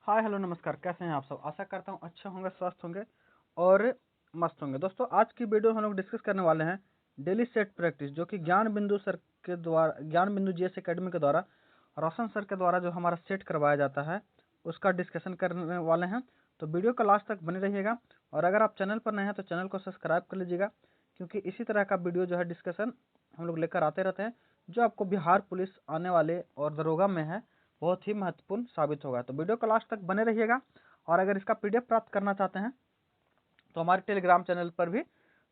Hi hello नमस्कार, कैसे हैं आप सब। आशा करता हूँ अच्छे होंगे, स्वस्थ होंगे और मस्त होंगे। दोस्तों आज की वीडियो हम लोग डिस्कस करने वाले हैं डेली सेट प्रैक्टिस, जो कि ज्ञान बिंदु सर के द्वारा, ज्ञान बिंदु जीएस एकेडमी के द्वारा रोशन सर के द्वारा जो हमारा सेट करवाया जाता है उसका डिस्कशन करने वाले हैं। तो वीडियो का लास्ट तक बने रहिएगा और अगर आप चैनल पर नए हैं तो चैनल को सब्सक्राइब कर लीजिएगा, क्योंकि इसी तरह का वीडियो जो है डिस्कशन हम लोग लेकर आते रहते हैं, जो आपको बिहार पुलिस आने वाले और दरोगा में है बहुत ही महत्वपूर्ण साबित होगा। तो वीडियो को लास्ट तक बने रहिएगा और अगर इसका पीडीएफ प्राप्त करना चाहते हैं तो हमारे टेलीग्राम चैनल पर भी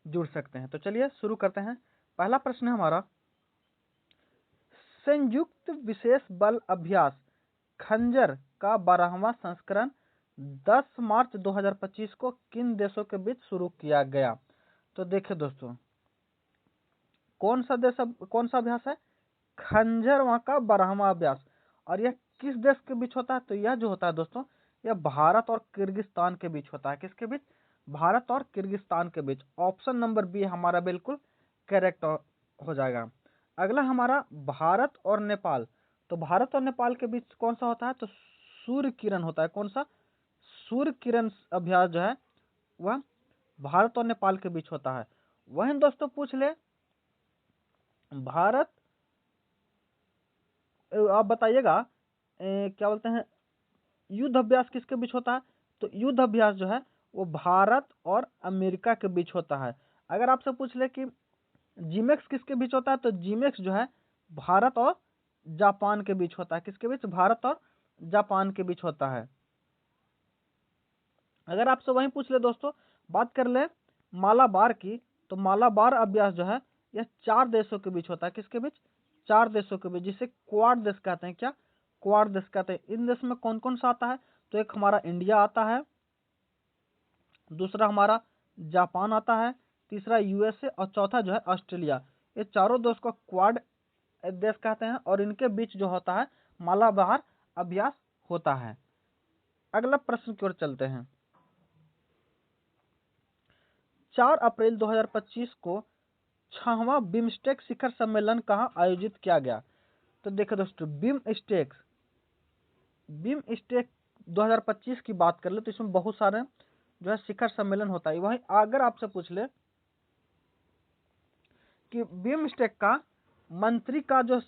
जुड़ सकते हैं। तो चलिए शुरू करते हैं। पहला प्रश्न है हमारा, संयुक्त विशेष बल अभ्यास खंजर का 12वां संस्करण 10 मार्च 2025 को किन देशों के बीच शुरू किया गया। तो देखिए दोस्तों, कौन सा अभ्यास है, खंजर वहां का 12वां अभ्यास, और यह किस देश के बीच होता है। तो यह जो होता है दोस्तों, यह भारत और किर्गिस्तान के बीच होता है। किसके बीच, भारत और किर्गिस्तान के बीच। ऑप्शन नंबर बी हमारा बिल्कुल करेक्ट हो जाएगा। अगला हमारा भारत और नेपाल। तो भारत और नेपाल के बीच कौन सा होता है, तो सूर्य किरण होता है। कौन सा, सूर्य किरण अभ्यास जो है वह भारत और नेपाल के बीच होता है। वही दोस्तों पूछ ले, भारत, आप बताइएगा क्या बोलते हैं, युद्ध अभ्यास किसके बीच होता है। तो युद्ध अभ्यास जो है वो भारत और अमेरिका के बीच होता है। अगर आपसे पूछ ले कि जीमेक्स किसके बीच होता है, तो जीमेक्स जो है भारत और जापान के बीच होता है। किसके बीच, भारत और जापान के बीच होता है। अगर आपसे वहीं पूछ ले दोस्तों, बात कर ले मालाबार की, तो मालाबार अभ्यास जो है यह 4 देशों के बीच होता है। किसके बीच, 4 देशों के बीच, जिसे क्वाड देश कहते हैं। क्या, क्वाड देश कहते हैं। इन देश में कौन कौन सा आता है, तो एक हमारा इंडिया आता है, दूसरा हमारा जापान आता है, तीसरा यूएसए और चौथा जो है ऑस्ट्रेलिया। ये चारों देश को क्वाड देश कहते हैं और इनके बीच जो होता है मालाबार अभ्यास होता है। अगला प्रश्न की ओर चलते हैं। 4 अप्रैल 2025 को 6वां बिमस्टेक शिखर सम्मेलन कहां आयोजित किया गया। तो देखो दोस्तों, बिमस्टेक 2025 की बात कर ले तो इसमें बहुत सारे जो है शिखर सम्मेलन होता है। वहीं अगर आपसे पूछ ले कि बिमस्टेक का मंत्री का जो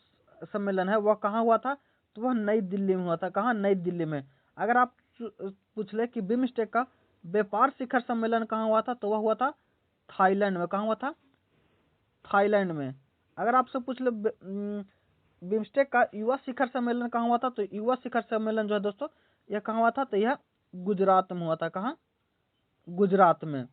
सम्मेलन है वह कहाँ हुआ था, तो वह नई दिल्ली में हुआ था। कहाँ, नई दिल्ली में। अगर आप पूछ ले कि बिमस्टेक का व्यापार शिखर सम्मेलन कहाँ हुआ था, तो वह हुआ था थाईलैंड में। कहाँ हुआ था, थाईलैंड में। अगर आपसे पूछ ले बिमस्टेक का युवा शिखर सम्मेलन कहाँ हुआ था, तो युवा शिखर सम्मेलन जो है दोस्तों यह कहाँ हुआ था, तो यह गुजरात में हुआ था। कहाँ, गुजरात में।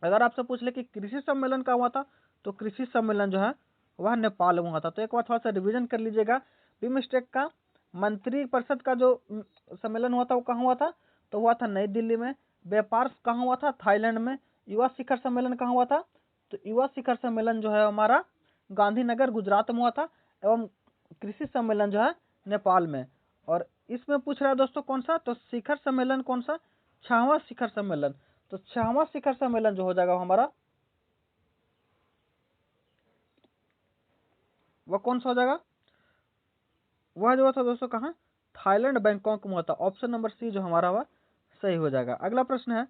अगर आपसे पूछ ले कि कृषि सम्मेलन कहाँ हुआ था, तो कृषि सम्मेलन जो है वह नेपाल में हुआ था। तो एक बार थोड़ा सा रिवीजन कर लीजिएगा। बिमस्टेक का मंत्री परिषद का जो सम्मेलन हुआ था वो कहाँ हुआ था, तो हुआ था नई दिल्ली में। व्यापार कहाँ हुआ था, थाईलैंड में। युवा शिखर सम्मेलन कहाँ हुआ था, तो युवा शिखर सम्मेलन जो है हमारा गांधीनगर गुजरात में हुआ था। एवं कृषि सम्मेलन जो है नेपाल में। और इसमें पूछ रहा है दोस्तों कौन सा, तो शिखर सम्मेलन कौन सा, 6वां शिखर सम्मेलन। तो 6वां शिखर सम्मेलन जो हो जाएगा हमारा, वह कौन सा हो जाएगा, वह जो था दोस्तों कहाँ, थाईलैंड बैंकॉक में होता। ऑप्शन नंबर सी जो हमारा वह सही हो जाएगा। अगला प्रश्न है,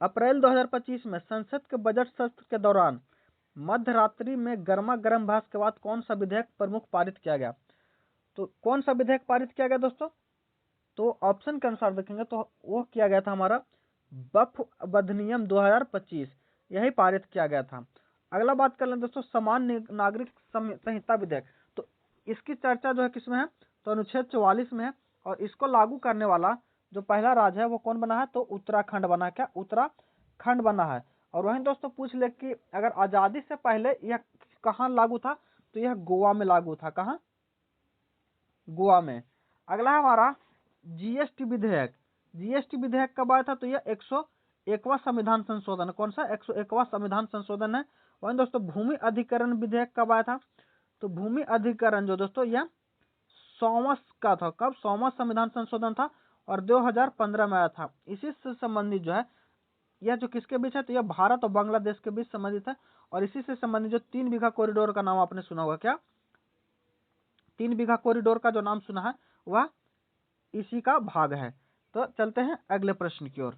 अप्रैल 2025 में संसद के बजट सत्र के दौरान मध्य रात्रि में गर्मा गर्म बहस के बाद कौन सा विधेयक प्रमुख पारित किया गया। तो कौन सा विधेयक पारित किया गया दोस्तों, तो ऑप्शन के अनुसार देखेंगे तो वो किया गया था हमारा वक्फ अधिनियम 2025, यही पारित किया गया था। अगला बात कर लें दोस्तों, समान नागरिक संहिता विधेयक। तो इसकी चर्चा जो है किसमें है, तो अनुच्छेद 44 में है। और इसको लागू करने वाला जो पहला राज्य है वो कौन बना है, तो उत्तराखंड बना। क्या, उत्तराखंड बना है। और वहीं दोस्तों पूछ ले कि अगर आजादी से पहले यह कहाँ लागू था, तो यह गोवा में लागू था। कहाँ, गोवा में। अगला है हमारा जीएसटी विधेयक। जीएसटी विधेयक कब आया था, तो यह 101वां संविधान संशोधन। कौन सा, 101वां संविधान संशोधन है। वहीं दोस्तों भूमि अधिकरण विधेयक कब आया था, तो भूमि अधिकरण जो दोस्तों यह 100वां का था। कब, 100वां संविधान संशोधन था और 2015 में आया था। इसी से संबंधित जो है यह जो किसके बीच है, तो यह भारत और बांग्लादेश के बीच संबंधित है। और इसी से संबंधित जो 3 बीघा कॉरिडोर का नाम आपने सुना होगा। क्या, 3 बीघा कॉरिडोर का जो नाम सुना है वह इसी का भाग है। तो चलते हैं अगले प्रश्न की ओर।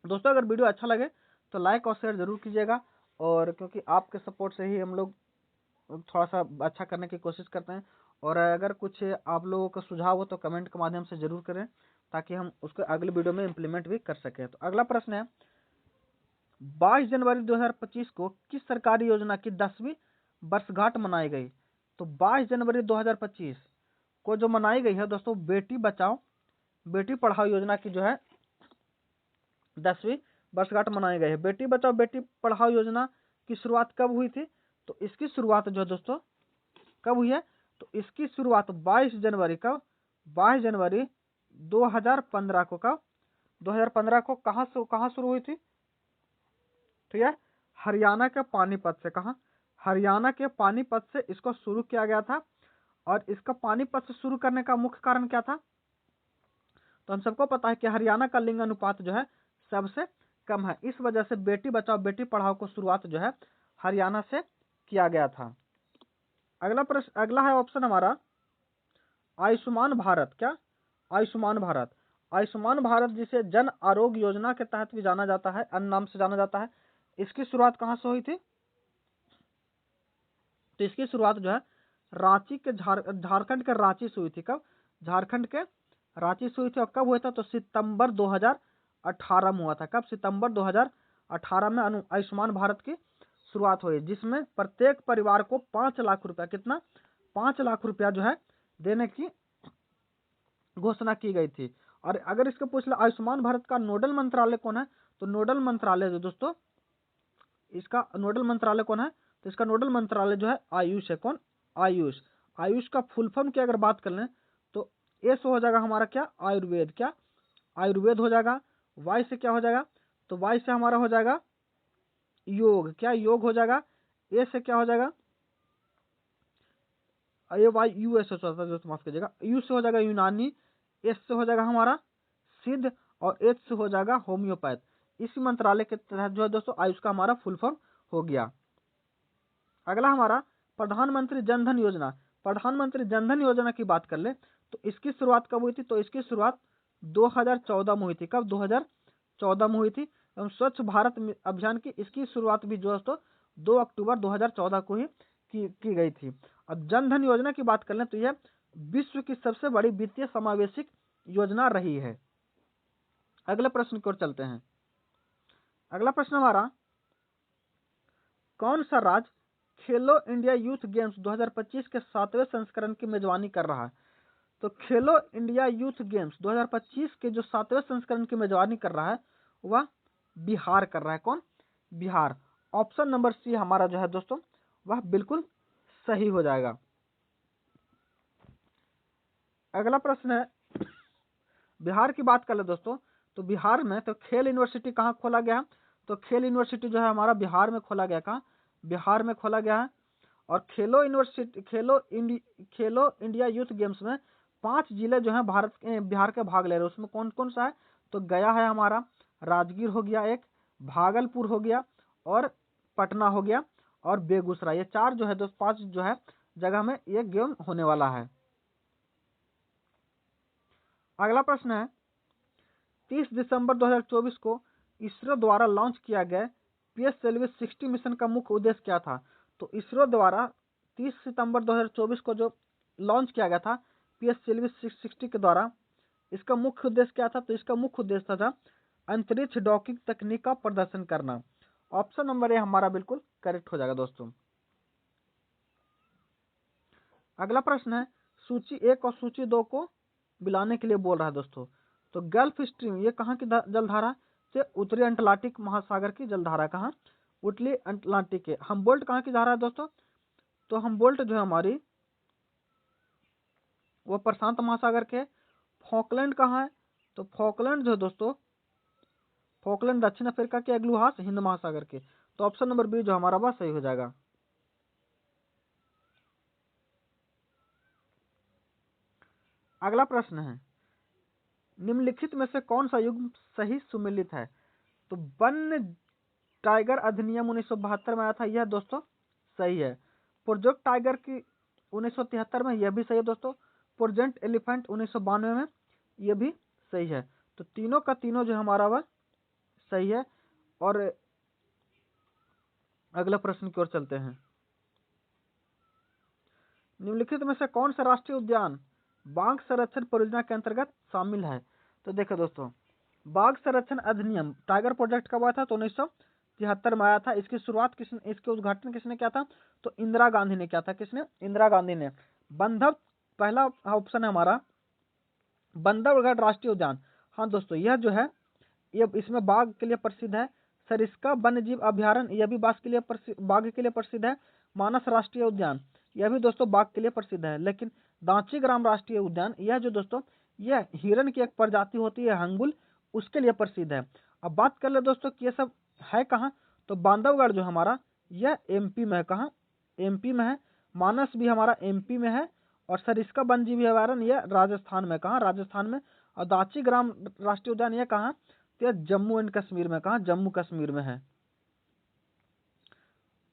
दोस्तों अगर वीडियो अच्छा लगे तो लाइक और शेयर जरूर कीजिएगा, और क्योंकि आपके सपोर्ट से ही हम लोग थोड़ा सा अच्छा करने की कोशिश करते हैं। और अगर कुछ आप लोगों का सुझाव हो तो कमेंट के माध्यम से जरूर करें, ताकि हम उसको अगले वीडियो में इम्प्लीमेंट भी कर सकें। तो अगला प्रश्न है, 22 जनवरी 2025 को किस सरकारी योजना की 10वीं वर्षगांठ मनाई गई? तो 22 जनवरी 2025 को जो मनाई गई है दोस्तों, बेटी बचाओ बेटी पढ़ाओ योजना की जो है 10वीं वर्षगांठ मनाई गई है। बेटी बचाओ बेटी पढ़ाओ योजना की शुरुआत कब हुई थी? तो इसकी शुरुआत जो है दोस्तों कब हुई है? तो इसकी शुरुआत 22 जनवरी कब? 22 जनवरी 2015 को। कब? 2015 को कहाँ शुरू हुई थी? ठीक है, हरियाणा के पानीपत से। कहाँ? हरियाणा के पानीपत से इसको शुरू किया गया था। और इसका पानीपत से शुरू करने का मुख्य कारण क्या था? तो हम सबको पता है कि हरियाणा का लिंग अनुपात जो है सबसे कम है, इस वजह से बेटी बचाओ बेटी पढ़ाओ को शुरुआत जो है हरियाणा से किया गया था। अगला प्रश्न, अगला है ऑप्शन हमारा आयुष्मान भारत। क्या? आयुष्मान भारत। आयुष्मान भारत जिसे जन आरोग्य योजना के तहत भी जाना जाता है, अन्य नाम से जाना जाता है, इसकी शुरुआत कहाँ से हुई थी? तो इसकी शुरुआत जो है रांची के झारखंड के रांची से हुई थी। कब? झारखंड के रांची से हुई थी। और कब हुआ था? तो सितंबर 2018 में हुआ था। कब? सितंबर 2018 में आयुष्मान भारत की शुरुआत हुई, जिसमें प्रत्येक परिवार को 5 लाख रुपया, कितना? 5 लाख रुपया जो है देने की घोषणा की गई थी। और अगर इसको पूछ ले आयुष्मान भारत का नोडल मंत्रालय कौन है, तो नोडल मंत्रालय जो दोस्तों इसका नोडल मंत्रालय कौन है? तो इसका नोडल मंत्रालय जो है आयुष है। कौन? आयुष। आयुष का फुल फॉर्म की अगर बात कर लें तो ए से हो जाएगा हमारा क्या? आयुर्वेद। क्या? आयुर्वेद हो जाएगा। वाई से क्या हो जाएगा? तो वाई से हमारा हो जाएगा योग। क्या? योग हो जाएगा। ए से क्या हो जाएगा? ये वाई यू एस दोस्तों माफ कीजिएगा, यू से हो जाएगा यूनानी, एस से हो जाएगा हमारा सिद्ध, और एच से हो जाएगा होम्योपैथ। इसी मंत्रालय के तहत जो है दोस्तों आयुष का हमारा फुल फॉर्म हो गया। अगला हमारा प्रधानमंत्री जनधन योजना। प्रधानमंत्री जनधन योजना की बात कर ले तो इसकी शुरुआत कब हुई थी? तो इसकी शुरुआत 2014 में हुई थी। कब? 2014 में हुई थी। एवं स्वच्छ भारत अभियान की इसकी शुरुआत भी दोस्तों 2 अक्टूबर 2014 को ही की गई थी। अब जनधन योजना की बात कर लें तो यह विश्व की सबसे बड़ी वित्तीय समावेशिक योजना रही है। अगले प्रश्न की ओर चलते हैं। अगला प्रश्न हमारा, कौन सा राज्य खेलो इंडिया यूथ गेम्स 2025 के 7वें संस्करण की मेजबानी कर रहा है? तो खेलो इंडिया यूथ गेम्स 2025 के जो 7वें संस्करण की मेजबानी कर रहा है वह बिहार कर रहा है। कौन? बिहार। ऑप्शन नंबर सी हमारा जो है दोस्तों वह बिल्कुल सही हो जाएगा। अगला प्रश्न है, बिहार की बात कर ले दोस्तों तो बिहार में तो खेल यूनिवर्सिटी कहाँ खोला गया? तो खेल यूनिवर्सिटी जो है हमारा बिहार में खोला गया। कहाँ? बिहार में खोला गया है। और खेलो यूनिवर्सिटी खेलो इंडिया यूथ गेम्स में 5 जिले जो हैं बिहार के भाग ले रहे हैं। उसमें कौन कौन सा है? तो गया है हमारा, राजगीर हो गया एक, भागलपुर हो गया, और पटना हो गया, और बेगूसराय। ये 4 जो है दोस्त 5 जो है जगह में ये गेम होने वाला है। अगला प्रश्न है, 30 दिसंबर 2024 को इसरो द्वारा लॉन्च किया गया PSLV 60 मिशन का मुख्य उद्देश्य क्या था? तो इसरो द्वारा 30 सितंबर 2024 को जो लॉन्च किया गया था PSLV 60 के द्वारा, इसका मुख्य उद्देश्य क्या था? तो इसका मुख्य उद्देश्य था अंतरिक्ष डॉकिंग तकनीक का प्रदर्शन करना। ऑप्शन नंबर ए हमारा बिल्कुल करेक्ट हो जाएगा दोस्तों। अगला प्रश्न है, सूची 1 और सूची 2 को मिलाने के लिए बोल रहा है दोस्तों। तो गल्फ स्ट्रीम ये कहाँ की जलधारा से? उत्तरी अटलांटिक महासागर की जलधारा। कहाँ? उत्तरी अटलांटिक के। हमबोल्ट कहाँ की धारा है दोस्तों? तो हमबोल्ट जो है हमारी वो प्रशांत महासागर के। फॉकलैंड कहाँ है? तो फॉकलैंड जो है दोस्तों फॉकलैंड दक्षिण अफ्रीका के एग्लूहास हिंद महासागर के। तो ऑप्शन नंबर बी जो हमारा वह सही हो जाएगा। अगला प्रश्न है, निम्नलिखित में से कौन सा युग्म सही सुमेलित है? तो वन्य टाइगर अधिनियम 1972 में आया था, यह दोस्तों सही है। प्रोजेक्ट टाइगर की 1973 में, यह भी सही है दोस्तों। प्रोजेंट एलिफेंट 1992 में, ये भी सही है। तो तीनों का तीनों जो हमारा वह सही है। और अगला प्रश्न की ओर चलते हैं। निम्नलिखित में से कौन सा राष्ट्रीय उद्यान बाघ संरक्षण परियोजना के अंतर्गत शामिल है? तो देखो दोस्तों, बाघ संरक्षण अधिनियम टाइगर प्रोजेक्ट कब आया था? तो 1973 में आया था। इसकी शुरुआत किसने, इसके उद्घाटन किसने किया था? तो इंदिरा गांधी ने किया था। किसने? इंदिरा गांधी ने। बंधव, पहला ऑप्शन है हमारा बंधवगढ़ राष्ट्रीय उद्यान। हाँ दोस्तों, यह जो है ये इसमें बाघ के लिए प्रसिद्ध है। सरिस्का वन्य जीव अभ्यारण्य, यह भी बाघ के लिए प्रसिद्ध है। मानस राष्ट्रीय उद्यान, यह भी दोस्तों बाघ के लिए प्रसिद्ध है। लेकिन दांची ग्राम राष्ट्रीय उद्यान, यह जो दोस्तों यह हिरण की एक प्रजाति होती है हंगुल, उसके लिए प्रसिद्ध है। अब बात कर ले दोस्तों कि ये सब है कहाँ? तो बांधवगढ़ जो हमारा यह एमपी में है। कहाँ? एमपी में है। मानस भी हमारा एमपी में है। और सरिस्का वन्य जीव अभ्यारण्य यह राजस्थान में। कहाँ? राजस्थान में। और दांची ग्राम राष्ट्रीय उद्यान यह कहाँ? तो जम्मू एंड कश्मीर में। कहा? जम्मू कश्मीर में है।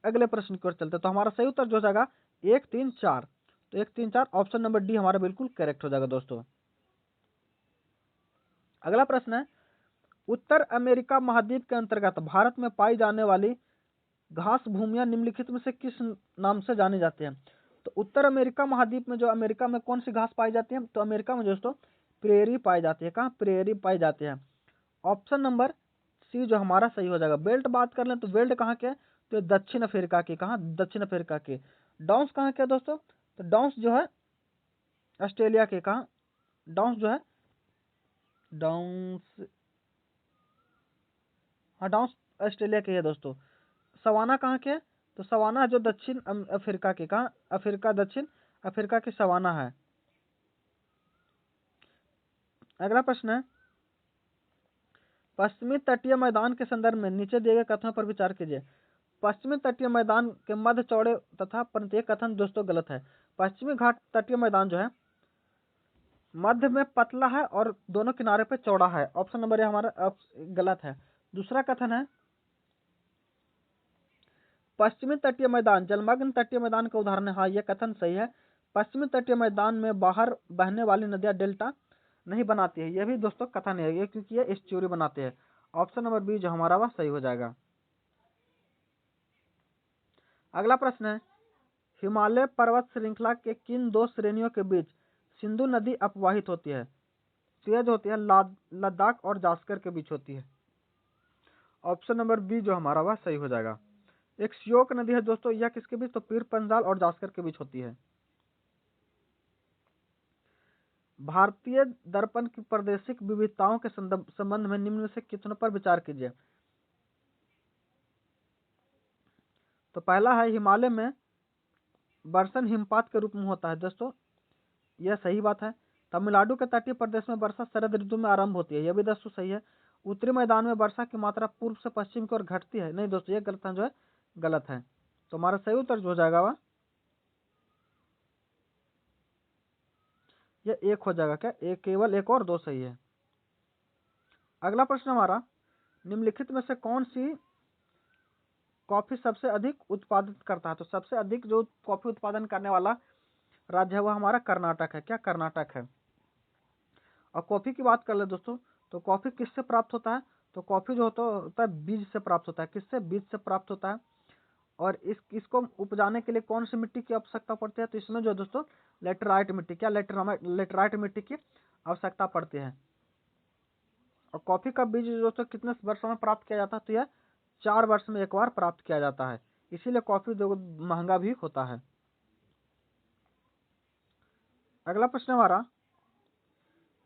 अगले प्रश्न की ओर चलते तो हमारा सही उत्तर जो हो जाएगा 1, 3, 4। तो 1, 3, 4 ऑप्शन नंबर डी हमारा बिल्कुल करेक्ट हो जाएगा दोस्तों। अगला प्रश्न है, उत्तर अमेरिका महाद्वीप के अंतर्गत भारत में पाई जाने वाली घास भूमियां निम्नलिखित में से किस नाम से जानी जाती हैं? तो उत्तर अमेरिका महाद्वीप में जो अमेरिका में कौन सी घास पाई जाती है? तो अमेरिका में दोस्तों प्रेरी पाई जाती है। कहाँ? प्रेरी पाई जाती है। ऑप्शन नंबर सी जो हमारा सही हो जाएगा। बेल्ट बात कर लें तो बेल्ट कहाँ के? तो दक्षिण अफ्रीका के। कहाँ? दक्षिण अफ्रीका के। डाउन्स कहाँ के दोस्तों? तो डाउन्स जो है ऑस्ट्रेलिया के। कहाँ? डाउन्स जो है डाउन्स, हाँ डाउन्स ऑस्ट्रेलिया के है दोस्तों। सवाना कहाँ के? तो सवाना जो दक्षिण अफ्रीका के। कहाँ? अफ्रीका, दक्षिण अफ्रीका के सवाना है। अगला प्रश्न है, पश्चिमी तटीय मैदान के संदर्भ में नीचे दिए गए कथनों पर विचार कीजिए। पश्चिमी तटीय मैदान के मध्य चौड़े तथा प्रत्येक कथन दोस्तों गलत है। पश्चिमी घाट तटीय मैदान जो है मध्य में पतला है और दोनों किनारे पे चौड़ा है। ऑप्शन नंबर ये हमारा गलत है। दूसरा कथन है, पश्चिमी तटीय मैदान जलमग्न तटीय मैदान का उदाहरण है। हाँ, यह कथन सही है। पश्चिमी तटीय मैदान में बाहर बहने वाली नदियां डेल्टा नहीं बनाती है। यह भी दोस्तों कथन है ये, क्योंकि ये एस्च्यूरी बनाते हैं। ऑप्शन नंबर बी जो हमारा वह सही हो जाएगा। अगला प्रश्न है, हिमालय पर्वत श्रृंखला के किन दो श्रेणियों के बीच सिंधु नदी अपवाहित होती है? तो यह जो होती है लद्दाख और जास्कर के बीच होती है। ऑप्शन नंबर बी जो हमारा वह सही हो जाएगा। एक श्योक नदी है दोस्तों, यह किसके बीच? तो पीर पंजाल और जास्कर के बीच होती है। भारतीय दर्पण की प्रादेशिक विविधताओं के संबंध में निम्न में से कितनों पर विचार कीजिए। तो पहला है, हिमालय में बर्षण हिमपात के रूप में होता है दोस्तों, यह सही बात है। तमिलनाडु के तटीय प्रदेश में वर्षा शरद ऋतु में आरंभ होती है, यह भी दोस्तों सही है। उत्तरी मैदान में वर्षा की मात्रा पूर्व से पश्चिम की ओर घटती है। नहीं दोस्तों, यह गलत है, जो है गलत है। तो हमारा सही उत्तर जो हो जाएगा वह यह एक हो जाएगा। क्या? एक, केवल एक और दो सही है। अगला प्रश्न हमारा, निम्नलिखित में से कौन सी कॉफी सबसे अधिक उत्पादित करता है? तो सबसे अधिक जो कॉफी उत्पादन करने वाला राज्य है वह हमारा कर्नाटक है। क्या? कर्नाटक है। और कॉफी की बात कर ले दोस्तों, तो कॉफी किससे प्राप्त होता है? तो कॉफी जो होता है बीज से प्राप्त होता है। किससे? बीज से प्राप्त होता है। और इसको उपजाने के लिए कौन सी मिट्टी की आवश्यकता पड़ती है? तो इसमें जो है दोस्तों लेटराइट मिट्टी। क्या? लेटराइट मिट्टी की आवश्यकता पड़ती है। और कॉफी का बीज दोस्तों कितने वर्षों में प्राप्त किया जाता है? तो यह 4 वर्ष में एक बार प्राप्त किया जाता है। इसीलिए कॉफी महंगा भी होता है। अगला प्रश्न हमारा,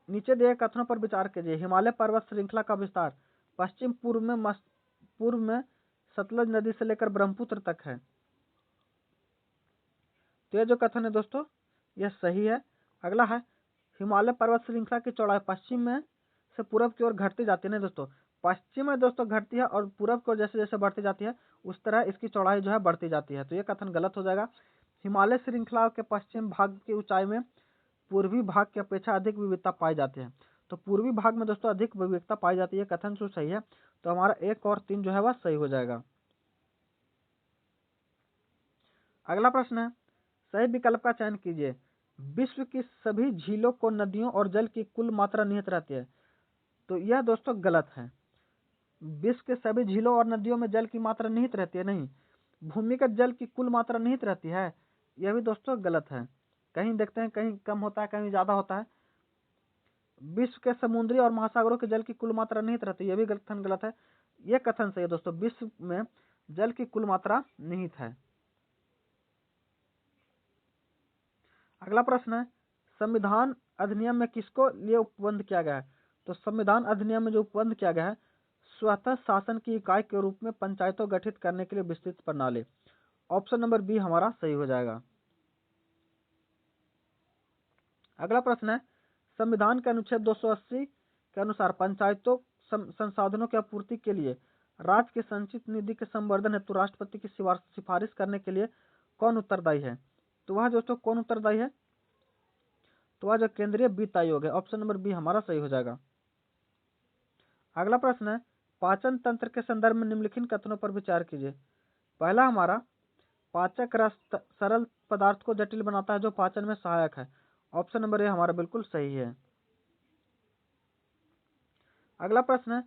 नीचे दिए कथनों पर विचार कीजिए। हिमालय पर्वत श्रृंखला का विस्तार पश्चिम पूर्व में सतलज नदी से लेकर ब्रह्मपुत्र तक है। तो यह जो कथन है दोस्तों यह सही है। अगला है, हिमालय पर्वत श्रृंखला की चौड़ाई पश्चिम में से पूरब की ओर घटती जाती है। नहीं दोस्तों, पश्चिम में दोस्तों घटती है और पूरब की ओर जैसे जैसे बढ़ती जाती है उस तरह इसकी चौड़ाई जो है बढ़ती जाती है। तो यह कथन गलत हो जाएगा। हिमालय श्रृंखला के पश्चिम भाग की ऊंचाई में पूर्वी भाग की अपेक्षा अधिक विविधता पाई जाती है। तो पूर्वी भाग में दोस्तों अधिक विविधता पाई जाती है, कथन जो सही है। तो हमारा 1 और 3 जो है वह सही हो जाएगा। अगला प्रश्न है, सही विकल्प का चयन कीजिए। विश्व की सभी झीलों को नदियों और जल की कुल मात्रा निहित रहती है। तो यह दोस्तों गलत है। विश्व के सभी झीलों और नदियों में जल की मात्रा निहित रहती है, नहीं, भूमिगत जल की कुल मात्रा निहित रहती है। यह भी दोस्तों गलत है। कहीं देखते हैं कहीं कम होता है, कहीं ज्यादा होता है। विश्व के समुद्री और महासागरों के जल की कुल मात्रा निहित रहती है, यह भी कथन गलत है। यह कथन सही है दोस्तों, विश्व में जल की कुल मात्रा निहित है। अगला प्रश्न है, संविधान अधिनियम में किसको लिए उपबंध किया गया है? तो संविधान अधिनियम में जो उपबंध किया गया है, स्वतः शासन की इकाई के रूप में पंचायतों गठित करने के लिए विस्तृत प्रणाली। ऑप्शन नंबर बी हमारा सही हो जाएगा। अगला प्रश्न है, संविधान के अनुच्छेद 280 के अनुसार पंचायतों संसाधनों की आपूर्ति के लिए राज्य के संचित निधि के संवर्धन हेतु राष्ट्रपति की सिफारिश करने के लिए कौन उत्तरदायी है? तो वह दोस्तों कौन उत्तरदायी है? तो वह जो केंद्रीय वित्त आयोग है। ऑप्शन नंबर बी हमारा सही हो जाएगा। अगला प्रश्न है, पाचन तंत्र के संदर्भ में निम्नलिखित कथनों पर विचार कीजिए। पहला हमारा, पाचक रस सरल पदार्थ को जटिल बनाता है जो पाचन में सहायक है। ऑप्शन नंबर ए हमारा बिल्कुल सही है। अगला प्रश्न है,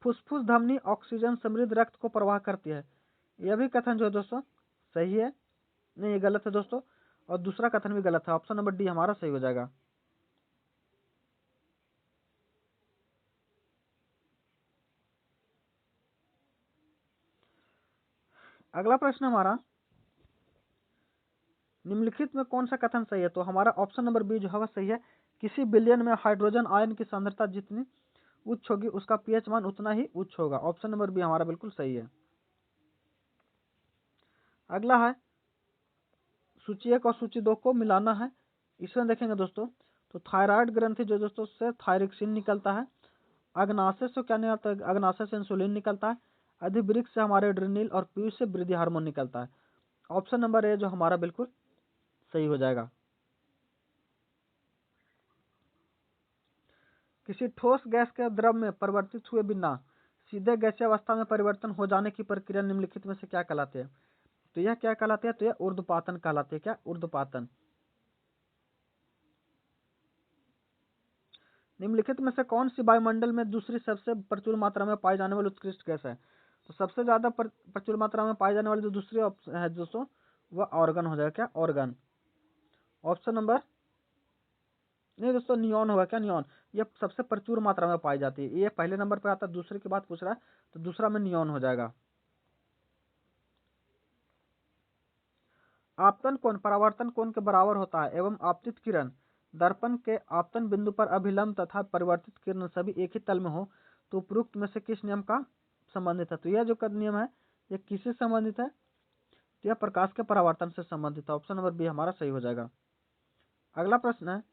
फुसफुस धमनी ऑक्सीजन समृद्ध रक्त को प्रवाह करती है। यह भी कथन जो है दोस्तों सही है, नहीं ये गलत है दोस्तों, और दूसरा कथन भी गलत है। ऑप्शन नंबर डी हमारा सही हो जाएगा। अगला प्रश्न हमारा, निम्नलिखित में कौन सा कथन सही है? तो हमारा ऑप्शन नंबर बी जो है वह सही है। किसी बिलियन में हाइड्रोजन आयन की सांद्रता जितनी उच्च होगी उसका पीएच मान उतना ही उच्च होगा। ऑप्शन नंबर बी हमारा बिल्कुल सही है। अगला है, सूची 1 और सूची 2 को मिलाना है। इसमें देखेंगे दोस्तों, तो थायराइड ग्रंथि जो दोस्तों से थायरिक्सिन निकलता है। अग्नाशय से क्या निकलता है? अग्नाशय से इंसुलिन निकलता है। अधिवृक्क से हमारे एड्रेनल और पीयूष से वृद्धि हार्मोन निकलता है। ऑप्शन नंबर ए जो हमारा बिल्कुल सही हो जाएगा। किसी ठोस गैस के द्रव में परिवर्तित हुए बिना सीधे गैसीय अवस्था में परिवर्तन हो जाने की प्रक्रिया निम्नलिखित में से क्या कहलाती है? तो यह क्या कहलाती है? तो यह ऊर्ध्वपातन कहलाती है। क्या? ऊर्ध्वपातन। निम्नलिखित में से कौन सी वायुमंडल में दूसरी सबसे प्रचुर मात्रा में पाई जाने वाली उत्कृष्ट गैस है? तो सबसे ज्यादा प्रचुर मात्रा में पाई जाने वाली जो दूसरी है दोस्तों वह ऑर्गन हो जाएगा। क्या? ऑर्गन। ऑप्शन नंबर, नहीं दोस्तों नियॉन होगा। क्या? नियॉन। ये सबसे प्रचुर मात्रा में पाई जाती है। ये पहले नंबर पर आता है, दूसरे की बात पूछ रहा है तो दूसरा में नियॉन हो जाएगा। आपतन कोण परावर्तन कोण के बराबर होता है एवं आपतित किरण दर्पण के आपतन बिंदु पर अभिलंब तथा परिवर्तित किरण सभी एक ही तल में हो तो उपरोक्त में से किस नियम का संबंधित है? तो यह जो नियम है यह किससे संबंधित है? तो यह प्रकाश के परावर्तन से संबंधित है। ऑप्शन नंबर बी हमारा सही हो जाएगा। अगला प्रश्न है,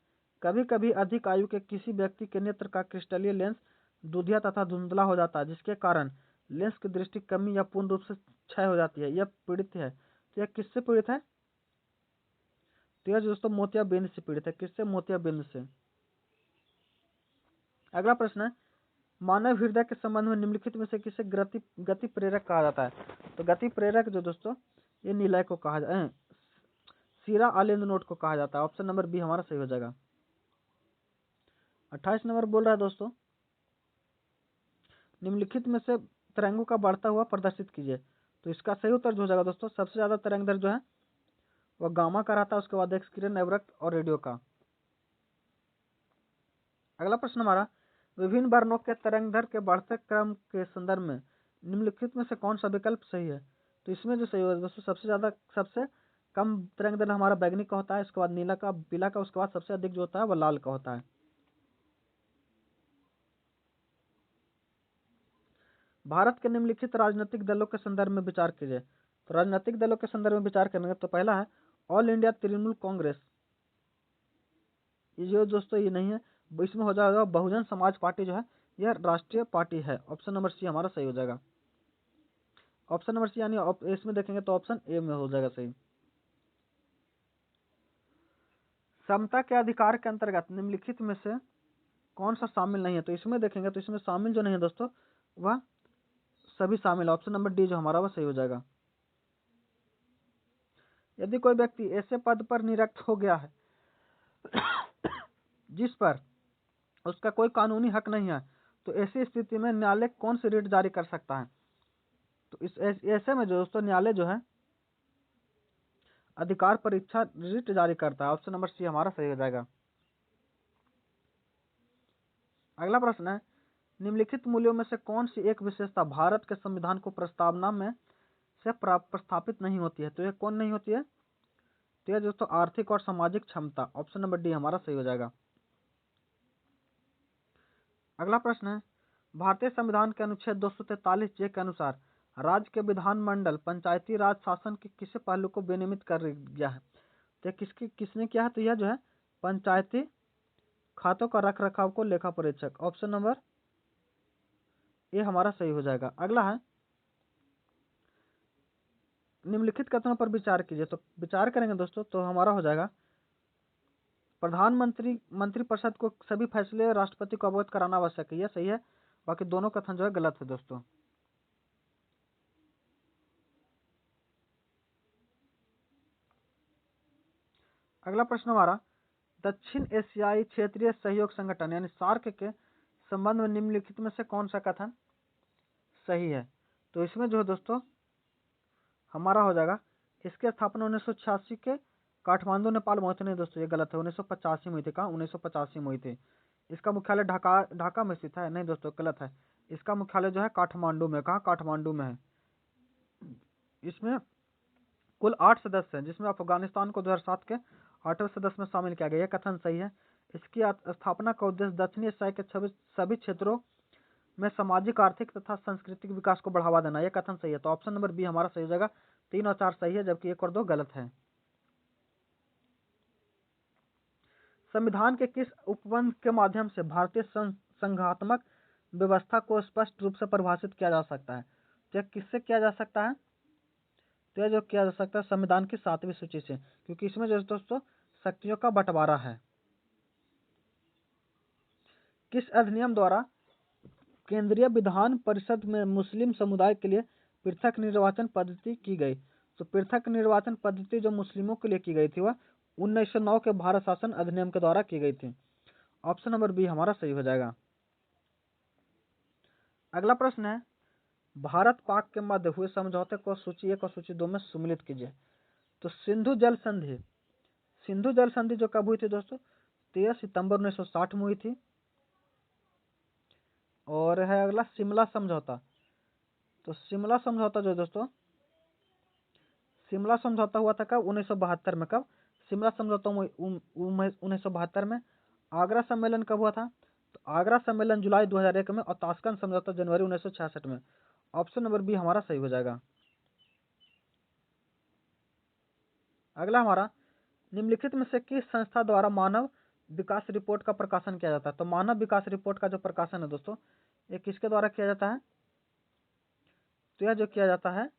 कभी कभी अधिक आयु के किसी व्यक्ति के नेत्र का क्रिस्टलीय लेंस दुधिया तथा धुंधला हो जाता है जिसके कारण लेंस की दृष्टि कमी या पूर्ण रूप से क्षय हो जाती है। यह पीड़ित है, तो यह किससे पीड़ित है? तो यह दोस्तों मोतियाबिंद से पीड़ित है। किससे? मोतियाबिंद से। अगला प्रश्न है, मानव हृदय के संबंध में निम्नलिखित में से किसे गति प्रेरक कहा जाता है? तो गति प्रेरक जो दोस्तों ये निलय को कहा जाता है, सीरा आलिंद नोड को कहा जाता है। ऑप्शन नंबर बी हमारा सही हो जाएगा। 28 नंबर बोल रहा है दोस्तों, निम्नलिखित में से तरंगों का बढ़ता हुआ प्रदर्शित कीजिए। तो इसका सही उत्तर जो हो जाएगा दोस्तों, सबसे ज्यादा तरंग दर जो है वह गामा का रहता है, उसके बाद एक्स किरण, अवरक्त और रेडियो का। अगला प्रश्न हमारा, विभिन्न वर्णों के तरंग दर के बढ़ते क्रम के संदर्भ में निम्नलिखित में से कौन सा विकल्प सही है? तो इसमें जो सही होगा दोस्तों, सबसे कम तरंग दर हमारा बैगनी का होता है, उसके बाद नीला का, पीला का, उसके बाद सबसे अधिक जो होता है वह लाल का होता है। भारत के निम्नलिखित राजनीतिक दलों के संदर्भ में विचार कीजिए। तो राजनीतिक दलों के संदर्भ में विचार करेंगे तो पहला है ऑल इंडिया तृणमूल कांग्रेस। ये जो दोस्तों ये नहीं है, इसमें हो जाएगा बहुजन समाज पार्टी जो है यह राष्ट्रीय पार्टी है। ऑप्शन नंबर सी हमारा सही हो जाएगा। ऑप्शन नंबर सी यानी इसमें देखेंगे तो ऑप्शन ए में हो जाएगा सही। समता के अधिकार के अंतर्गत निम्नलिखित में से कौन सा शामिल नहीं है? तो इसमें देखेंगे तो इसमें शामिल जो नहीं है दोस्तों वह सभी शामिल है। ऑप्शन नंबर डी जो हमारा वह सही हो जाएगा। यदि कोई व्यक्ति ऐसे पद पर नियुक्त हो गया है जिस पर उसका कोई कानूनी हक नहीं है, तो ऐसी स्थिति में न्यायालय कौन सी रिट जारी कर सकता है? तो इस ऐसे में जो दोस्तों न्यायालय जो है अधिकार परीक्षा रिट जारी करता है। ऑप्शन नंबर सी हमारा सही हो जाएगा। अगला प्रश्न है, निम्नलिखित मूल्यों में से कौन सी एक विशेषता भारत के संविधान को प्रस्तावना में से प्रस्तापित नहीं होती है? तो ये कौन नहीं होती है? तो यह दोस्तों आर्थिक और सामाजिक क्षमता। ऑप्शन नंबर डी हमारा सही हो जाएगा। अगला प्रश्न है, भारतीय संविधान के अनुच्छेद 243 जे के अनुसार राज्य के विधानमंडल पंचायती राज शासन के किस पहलू को विनियमित कर गया है? तो किसने किया है? तो यह जो है पंचायती खातों का रख रखाव को लेखा परीक्षक। ऑप्शन नंबर ए हमारा सही हो जाएगा। अगला है, निम्नलिखित कथनों पर विचार कीजिए। तो विचार करेंगे दोस्तों तो हमारा हो जाएगा, प्रधानमंत्री मंत्रिपरिषद को सभी फैसले राष्ट्रपति को अवगत कराना आवश्यक है। यह सही है, बाकी दोनों कथन जो है गलत है दोस्तों। अगला प्रश्न हमारा, दक्षिण एशियाई क्षेत्रीय सहयोग संगठन यानी सार्क के संबंध में निम्नलिखित में से कौन सा कथन सही है? तो इसमें जो है दोस्तों हमारा हो जाएगा, इसकी स्थापना 1986 के काठमांडू नेपाल में हुई थी। नहीं दोस्तों ये गलत है, 1985 में हुई थी। कहाँ? 1985 में हुई थी। इसका मुख्यालय ढाका में स्थित है। नहीं दोस्तों गलत है, इसका मुख्यालय जो है काठमांडू में। कहाँ? काठमांडू में है। इसमें कुल 8 सदस्य हैं, जिसमें अफगानिस्तान को 2007 के 8वें सदस्य में शामिल किया गया। यह कथन सही है। इसकी स्थापना का उद्देश्य दक्षिणी एशिया के सभी क्षेत्रों में सामाजिक, आर्थिक तथा सांस्कृतिक विकास को बढ़ावा देना। यह कथन सही है। तो ऑप्शन नंबर बी हमारा सही हो जाएगा। 3 और 4 सही है, जबकि 1 और 2 गलत है। संविधान के किस उपबंध के माध्यम से भारतीय संघात्मक व्यवस्था को स्पष्ट रूप से परिभाषित किया जा सकता है? तो यह किससे किया जा सकता है? तो यह जो किया जा सकता है संविधान की 7वीं सूची से, क्योंकि इसमें जो दोस्तों शक्तियों का बंटवारा है। किस अधिनियम द्वारा केंद्रीय विधान परिषद में मुस्लिम समुदाय के लिए पृथक निर्वाचन पद्धति की गई? तो पृथक निर्वाचन पद्धति जो मुस्लिमों के लिए की गई थी वह 1909 के भारत शासन अधिनियम के द्वारा की गई थी। ऑप्शन नंबर बी हमारा सही हो जाएगा। अगला प्रश्न है, भारत पाक के मध्य हुए समझौते को सूची 1 और सूची 2 में सम्मिलित कीजिए। तो सिंधु जल संधि जो कब हुई थी दोस्तों? 13 सितंबर 1960 में हुई थी। और है अगला शिमला समझौता। तो शिमला समझौता जो दोस्तों, शिमला समझौता हुआ था कब? 1972 में। कब? शिमला समझौता 1972 में। आगरा सम्मेलन कब हुआ था? तो आगरा सम्मेलन जुलाई 2001 में, और ताशकंद समझौता जनवरी 1966 में। ऑप्शन नंबर बी हमारा सही हो जाएगा। अगला हमारा, निम्नलिखित में से किस संस्था द्वारा मानव विकास रिपोर्ट का प्रकाशन किया जाता है? तो मानव विकास रिपोर्ट का जो प्रकाशन है दोस्तों, ये किसके द्वारा किया जाता है? तो यह जो किया जाता है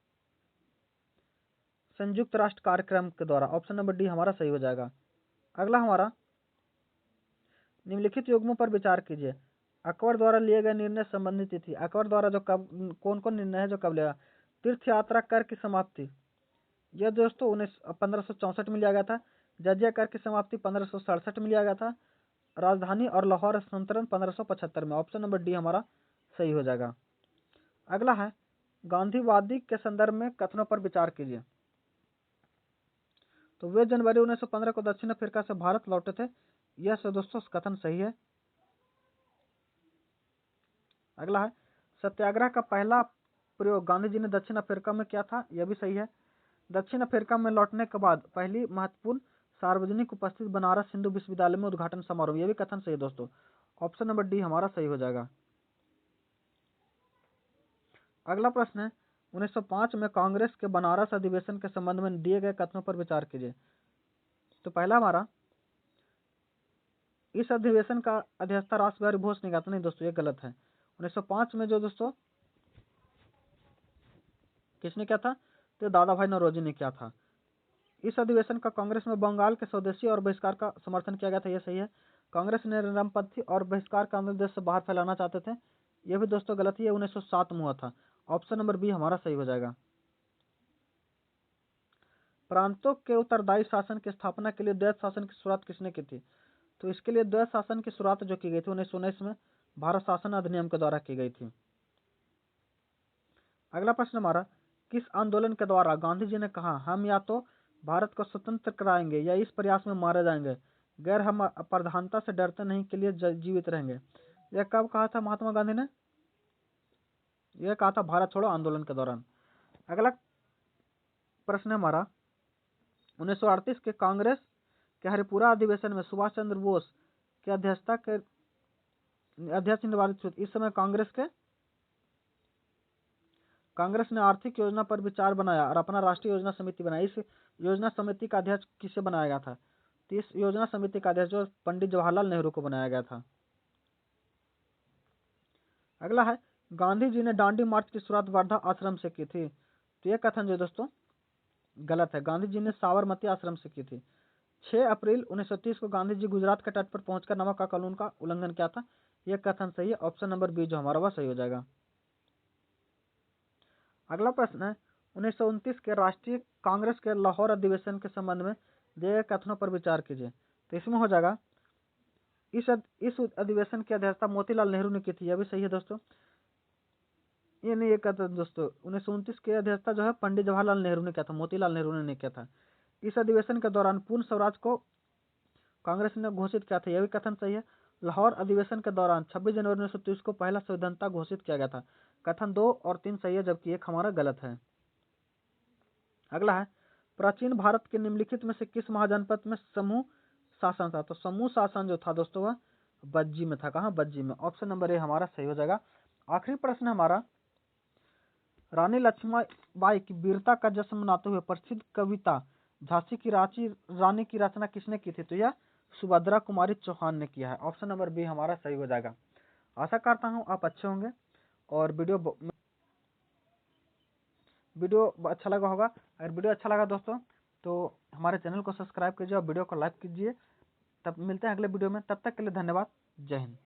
संयुक्त राष्ट्र कार्यक्रम के द्वारा। ऑप्शन नंबर डी हमारा सही हो जाएगा। अगला हमारा, निम्नलिखित युग्मों पर विचार कीजिए। अकबर द्वारा लिए गए निर्णय संबंधी तिथि। अकबर द्वारा जो कब, कौन कौन निर्णय है जो कब लिया? तीर्थ यात्रा कर की समाप्ति, यह दोस्तों 1564 में लिया गया था। जजिया कर की समाप्ति 1567 में लिया गया था। राजधानी और लाहौर हस्तांतरण 1575 में। ऑप्शन नंबर डी हमारा सही हो जाएगा। अगला है, गांधीवादी के संदर्भ में कथनों पर विचार कीजिए। तो वे जनवरी 1915 को दक्षिण अफ्रीका से भारत लौटे थे। यह से दोस्तों कथन सही है। अगला है, सत्याग्रह का पहला प्रयोग गांधी जी ने दक्षिण अफ्रीका में किया था। यह भी सही है। दक्षिण अफ्रीका में लौटने के बाद पहली महत्वपूर्ण सार्वजनिक उपस्थित बनारस हिंदू विश्वविद्यालय में उद्घाटन समारोह। यह भी कथन सही है दोस्तों। ऑप्शन नंबर डी हमारा सही हो जाएगा। अगला प्रश्न है, 1905 में कांग्रेस के बनारस अधिवेशन के संबंध में दिए गए कथनों पर विचार कीजिए। तो पहला हमारा, इस अधिवेशन का अध्यक्षता रास बिहारी बोस ने किया था। नहीं दोस्तों ये गलत है। 1905 में जो दोस्तों किसने किया था? तो दादा भाई नौरोजी ने किया था। इस अधिवेशन का कांग्रेस में बंगाल के स्वदेशी और बहिष्कार का समर्थन किया गया था। यह सही है। कांग्रेस ने रामपंथी और बहिष्कार का आंदोलन देश से बाहर फैलाना चाहते थे। यह भी दोस्तों गलत ही है, 1907 में हुआ था। ऑप्शन नंबर बी हमारा सही हो जाएगा। प्रांतों के उत्तरदायी शासन की स्थापना के लिए द्वैत शासन की शुरुआत किसने की थी? तो इसके लिए द्वैत शासन की शुरुआत जो की गई थी 1919 में भारत शासन अधिनियम के द्वारा की गई थी। अगला प्रश्न हमारा, किस आंदोलन के द्वारा गांधी जी ने कहा हम या तो भारत को स्वतंत्र कराएंगे या इस प्रयास में मारे जाएंगे, गैर हम प्रधानता से डरते नहीं के लिए जीवित रहेंगे? यह कब कहा था महात्मा गांधी ने? यह कहा था भारत छोड़ो आंदोलन के दौरान। अगला प्रश्न हमारा, 1938 के कांग्रेस के हरिपुरा अधिवेशन में सुभाष चंद्र बोस की अध्यक्षता के अध्यक्ष निर्वाचित हुए। इस समय कांग्रेस ने आर्थिक योजना पर विचार बनाया और अपना राष्ट्रीय योजना समिति बनाई। इस योजना समिति का अध्यक्ष किसे बनाया गया था? तो इस योजना समिति का अध्यक्ष जो पंडित जवाहरलाल नेहरू को बनाया गया था। अगला है, गांधी जी ने दांडी मार्च की शुरुआत वर्धा आश्रम से की थी। तो यह कथन जो दोस्तों गलत है, गांधी जी ने साबरमती आश्रम से की थी। 6 अप्रैल 1930 को गांधी जी गुजरात के तट पर पहुंचकर नमक का कानून का उल्लंघन किया था। यह कथन सही है, ऑप्शन नंबर बी जो हमारा वह सही हो जाएगा। अगला प्रश्न है, 1929 के राष्ट्रीय कांग्रेस के लाहौर अधिवेशन के संबंध में दिए गए कथनों पर विचार कीजिए। तो इसमें हो जाएगा, इस अधिवेशन की अध्यक्षता मोतीलाल नेहरू ने की थी। यह भी सही है दोस्तों। ये नहीं, ये कथन दोस्तों 1929 की अध्यक्षता जो है पंडित जवाहरलाल नेहरू ने किया था, मोतीलाल नेहरू ने नहीं किया था। इस अधिवेशन के दौरान पूर्ण स्वराज को कांग्रेस ने घोषित किया था। यह भी कथन सही है। लाहौर अधिवेशन के दौरान 26 जनवरी 1930 को पहला संविधान घोषित किया गया था। कथन 2 और 3 सही है, जबकि एक हमारा गलत है। अगला है, प्राचीन भारत के निम्नलिखित में से किस महाजनपद में समूह शासन था? तो समूह शासन जो था दोस्तों वह बज्जी में था। कहाँ? बज्जी में। ऑप्शन नंबर ए हमारा सही हो जाएगा। आखिरी प्रश्न हमारा, रानी लक्ष्मीबाई की वीरता का जश्न मनाते हुए प्रसिद्ध कविता झांसी की रानी की रचना किसने की थी? तो यह सुभद्रा कुमारी चौहान ने किया है। ऑप्शन नंबर बी हमारा सही हो जाएगा। आशा करता हूँ आप अच्छे होंगे और वीडियो अच्छा लगा होगा। अगर वीडियो अच्छा लगा दोस्तों तो हमारे चैनल को सब्सक्राइब कीजिए और वीडियो को लाइक कीजिए। तब मिलते हैं अगले वीडियो में, तब तक के लिए धन्यवाद। जय हिंद।